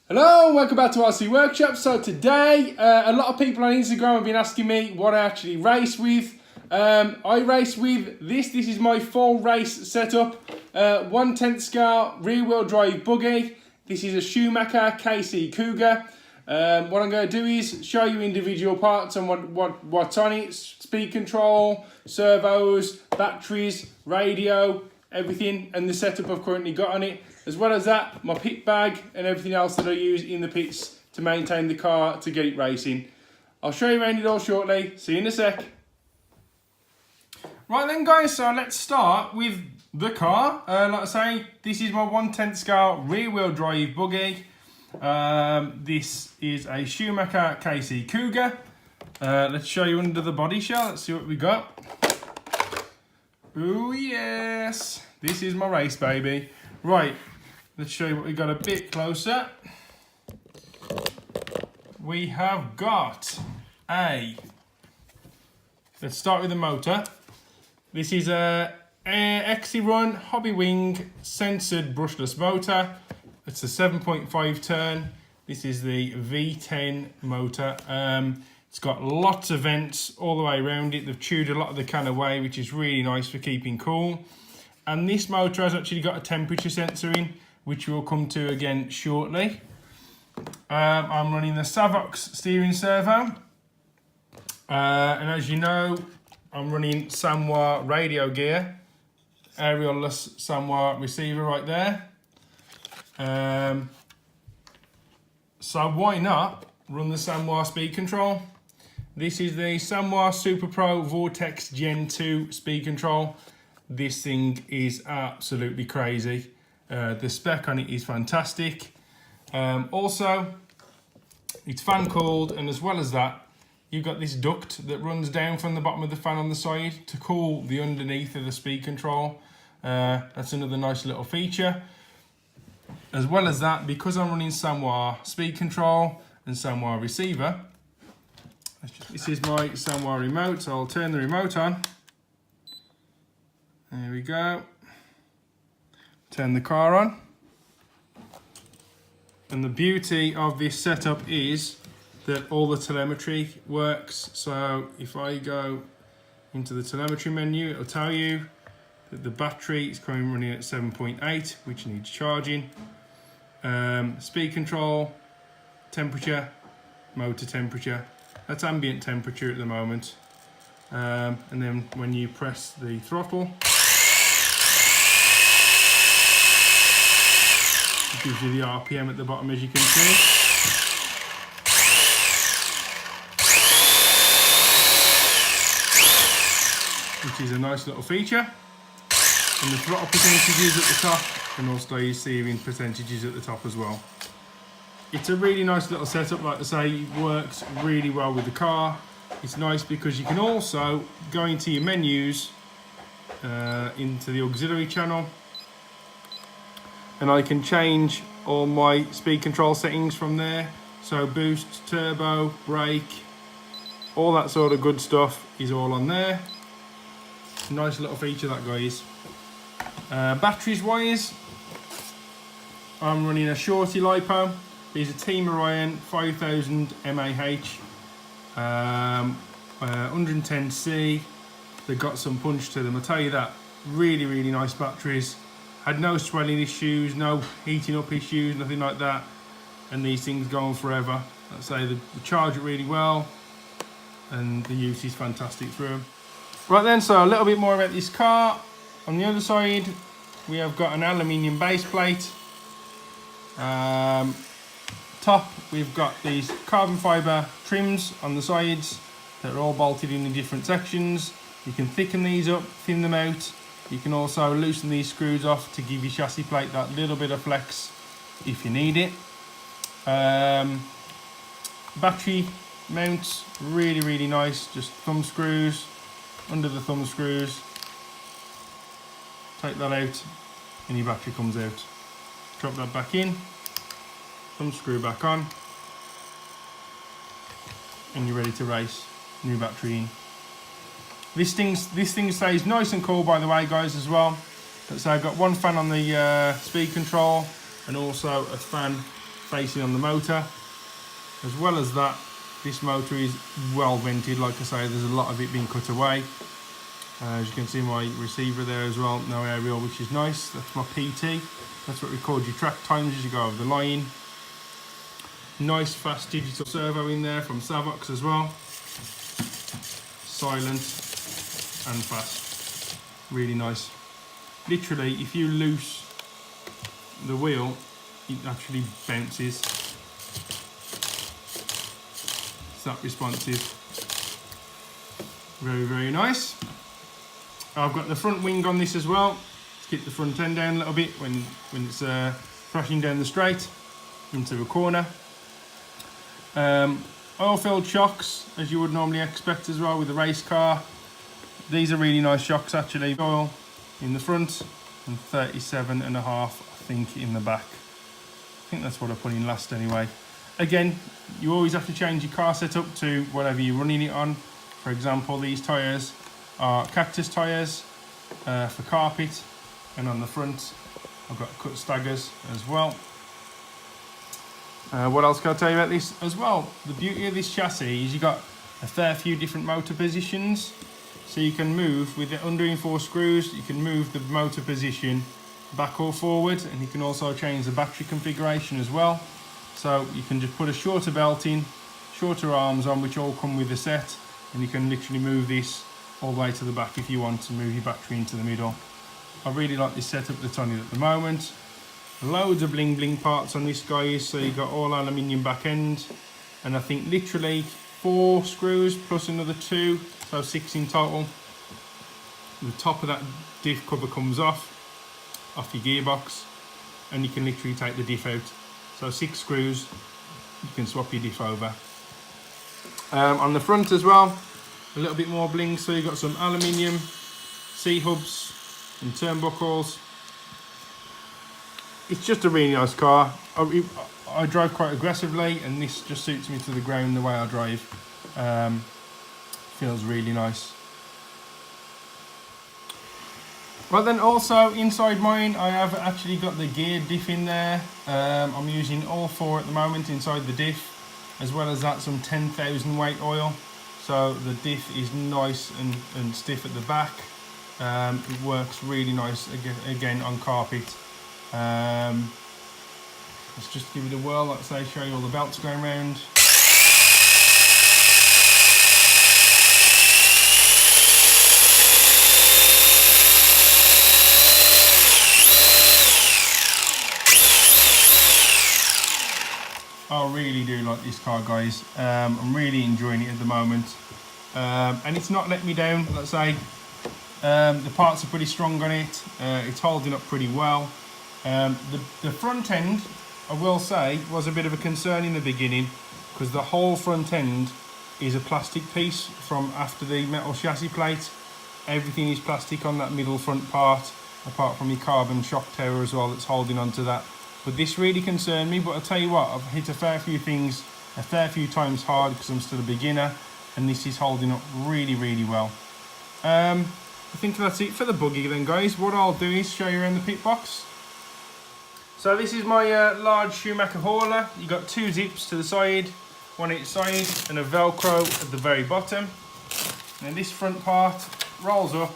Hello, welcome back to RC Workshop. So today, a lot of people on Instagram have been asking me what I actually race with. I race with this. This is my full race setup. 1/10 scale rear wheel drive buggy. This is a Schumacher KC Cougar. What I'm going to do is show you individual parts and what's on it. Speed control, servos, batteries, radio, everything, and the setup I've currently got on it. As well as that, my pit bag and everything else that I use in the pits to maintain the car to get it racing. I'll show you around it all shortly. See you in a sec. Right then guys, so let's start with the car. Like I say, this is my 1/10 scale rear wheel drive buggy. This is a Schumacher KC Cougar. Let's show you under the body shell. Let's see what we got. Oh yes, this is my race baby. Right. Let's show you what we got a bit closer. We have got let's start with the motor. This is a XC-Run Hobbywing censored brushless motor. It's a 7.5 turn. This is the V10 motor. It's got lots of vents all the way around it. They've chewed a lot of the can away, which is really nice for keeping cool. And this motor has actually got a temperature sensor in, which we'll come to again shortly. I'm running the Sanwa steering servo. And as you know, I'm running Sanwa radio gear. Aerial-less Sanwa receiver right there. So why not run the Sanwa speed control? This is the Sanwa Super Pro Vortex Gen 2 speed control. This thing is absolutely crazy. The spec on it is fantastic. Also, it's fan cooled, and as well as that, you've got this duct that runs down from the bottom of the fan on the side to cool the underneath of the speed control. That's another nice little feature. As well as that, because I'm running Sanwa speed control and Sanwa receiver, this is my Sanwa remote, so I'll turn the remote on. There we go. Turn the car on. And the beauty of this setup is that all the telemetry works. So if I go into the telemetry menu, it'll tell you that the battery is currently running at 7.8, which needs charging. Speed control, temperature, motor temperature. That's ambient temperature at the moment. And then when you press the throttle, it gives you the RPM at the bottom, as you can see. Which is a nice little feature. And the throttle percentages at the top, and also your steering percentages at the top as well. It's a really nice little setup, like I say, it works really well with the car. It's nice because you can also go into your menus, into the auxiliary channel, and I can change all my speed control settings from there. So boost, turbo, brake, all that sort of good stuff is all on there. Nice little feature that, guys. Batteries wise, I'm running a Shorty LiPo. These are Team Orion 5000 mAh, 110C. They've got some punch to them, I'll tell you that. Really, really nice batteries. Had no swelling issues, no heating up issues, nothing like that. And these things go on forever. I'd say they charge it really well, and the use is fantastic through them. Right then, so a little bit more about this car. On the other side, we have got an aluminium base plate. Top, we've got these carbon fibre trims on the sides that are all bolted in different sections. You can thicken these up, thin them out. You can also loosen these screws off to give your chassis plate that little bit of flex if you need it. Battery mounts, really, really nice. Just thumb screws, under the thumb screws. Take that out and your battery comes out. Drop that back in, thumb screw back on, and you're ready to race. New battery in. This thing stays nice and cool, by the way, guys, as well. So I've got one fan on the speed control, and also a fan facing on the motor. As well as that, this motor is well vented. Like I say, there's a lot of it being cut away. As you can see, my receiver there as well, no aerial, which is nice. That's my PT. That's what records your track times as you go over the line. Nice fast digital servo in there from Sanwa as well. Silent and fast. Really nice. Literally, if you loose the wheel, it actually bounces. It's that responsive. Very, very nice. I've got the front wing on this as well. Let's keep the front end down a little bit when it's crashing down the straight into a corner. Oil-filled shocks, as you would normally expect as well with a race car. These are really nice shocks actually. Oil in the front and 37.5, I think, in the back. I think that's what I put in last anyway. Again, you always have to change your car setup to whatever you're running it on. For example, these tyres are cactus tyres for carpet, and on the front I've got cut staggers as well. What else can I tell you about this as well? The beauty of this chassis is you got a fair few different motor positions, so you can move with the under-enforced screws. You can move the motor position back or forward, and you can also change the battery configuration as well. So you can just put a shorter belt in, shorter arms on, which all come with the set, and you can literally move this all the way to the back if you want to move your battery into the middle. I really like this setup that's on it at the moment. Loads of bling bling parts on this guy, so you've got all aluminium back end, and I think literally 4 screws plus another 2, so 6 in total. The top of that diff cover comes off your gearbox, and you can literally take the diff out. So 6 screws, you can swap your diff over. On the front as well, a little bit more bling, so you've got some aluminium C-hubs and turnbuckles. It's just a really nice car. I drive quite aggressively, and this just suits me to the ground the way I drive. Feels really nice. Well then, also inside mine I have actually got the gear diff in there. I'm using all 4 at the moment inside the diff, as well as that some 10,000 weight oil. So the diff is nice and stiff at the back. It works really nice again on carpet. Let's just give it a whirl, like I say, show you all the belts going around. I really do like this car, guys. I'm really enjoying it at the moment, and it's not let me down. Let's say the parts are pretty strong on it. It's holding up pretty well. The front end, I will say, was a bit of a concern in the beginning, because the whole front end is a plastic piece from after the metal chassis plate. Everything is plastic on that middle front part, apart from your carbon shock tower as well that's holding onto that. But this really concerned me, but I'll tell you what, I've hit a fair few things a fair few times hard because I'm still a beginner, and this is holding up really, really well. I think that's it for the buggy then, guys. What I'll do is show you around the pit box. So this is my large Schumacher hauler. You've got 2 zips to the side, one each side, and a Velcro at the very bottom. And this front part rolls up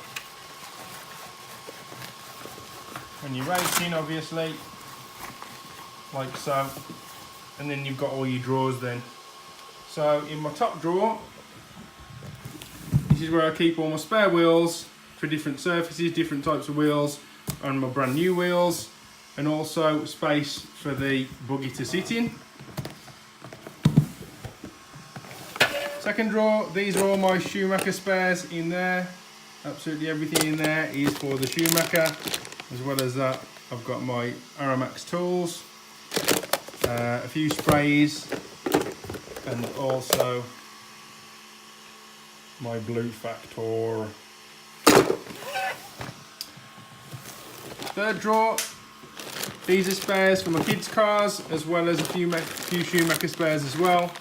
when you're racing, obviously, like so, and then you've got all your drawers then. So in my top drawer, this is where I keep all my spare wheels for different surfaces, different types of wheels, and my brand new wheels, and also space for the buggy to sit in. Second drawer, these are all my Schumacher spares in there. Absolutely everything in there is for the Schumacher. As well as that, I've got my Aromax tools, a few sprays, and also my Blue Factor. Third drawer, these are spares for my kids' cars, as well as a few Schumacher spares as well.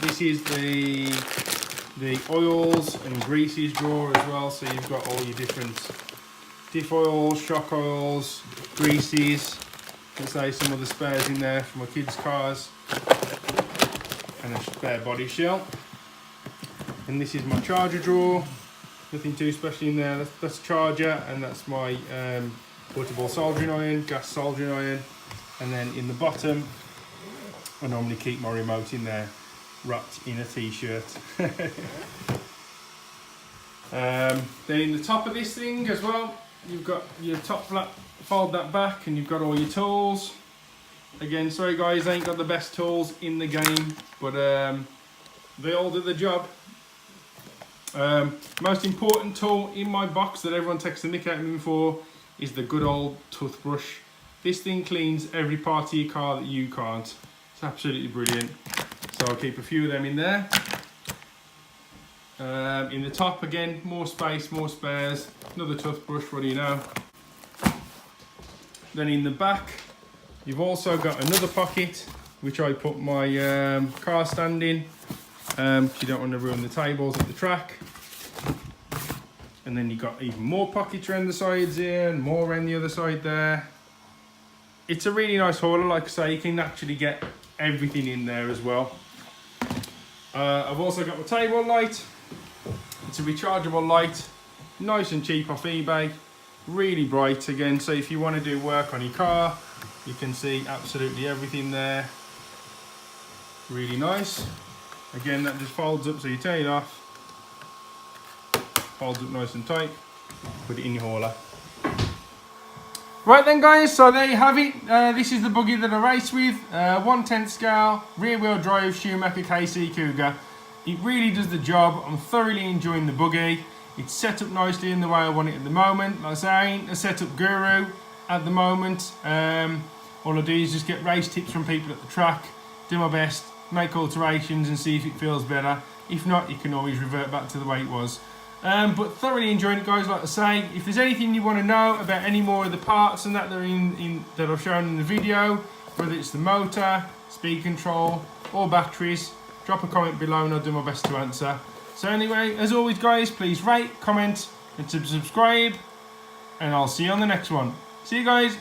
This is the oils and greases drawer as well, so you've got all your different diff oils, shock oils, greases, let's say some other spares in there for my kids' cars, and a spare body shell. And this is my charger drawer. Nothing too special in there. That's a charger, and that's my portable soldering iron, gas soldering iron. And then in the bottom, I normally keep my remote in there, wrapped in a t-shirt. Then in the top of this thing as well, you've got your top flap, fold that back, and you've got all your tools. Again, sorry guys, I ain't got the best tools in the game, but they all do the job. Most important tool in my box that everyone takes the mick out of me for is the good old toothbrush. This thing cleans every part of your car that you can't. It's absolutely brilliant. So I'll keep a few of them in there. In the top again, more space, more spares. Another toothbrush, what do you know? Then in the back, you've also got another pocket, which I put my car stand in. Because you don't want to ruin the tables at the track. And then you've got even more pockets around the sides here, and more around the other side there. It's a really nice hauler, like I say, you can actually get everything in there as well. I've also got my table light. It's a rechargeable light, nice and cheap off eBay, really bright again, so if you want to do work on your car, you can see absolutely everything there. Really nice. Again, that just folds up, so you turn it off, folds up nice and tight, put it in your hauler. Right then guys, so there you have it. This is the buggy that I race with, 1/10 scale, rear wheel drive Schumacher KC Cougar. It really does the job. I'm thoroughly enjoying the buggy. It's set up nicely in the way I want it at the moment. Like I say, I ain't a setup guru at the moment. All I do is just get race tips from people at the track, do my best, make alterations and see if it feels better. If not, you can always revert back to the way it was. But thoroughly enjoying it guys, like I say. If there's anything you want to know about any more of the parts and that that are that I've shown in the video, whether it's the motor, speed control or batteries, drop a comment below and I'll do my best to answer. So anyway, as always guys, please rate, comment and subscribe, and I'll see you on the next one. See you guys.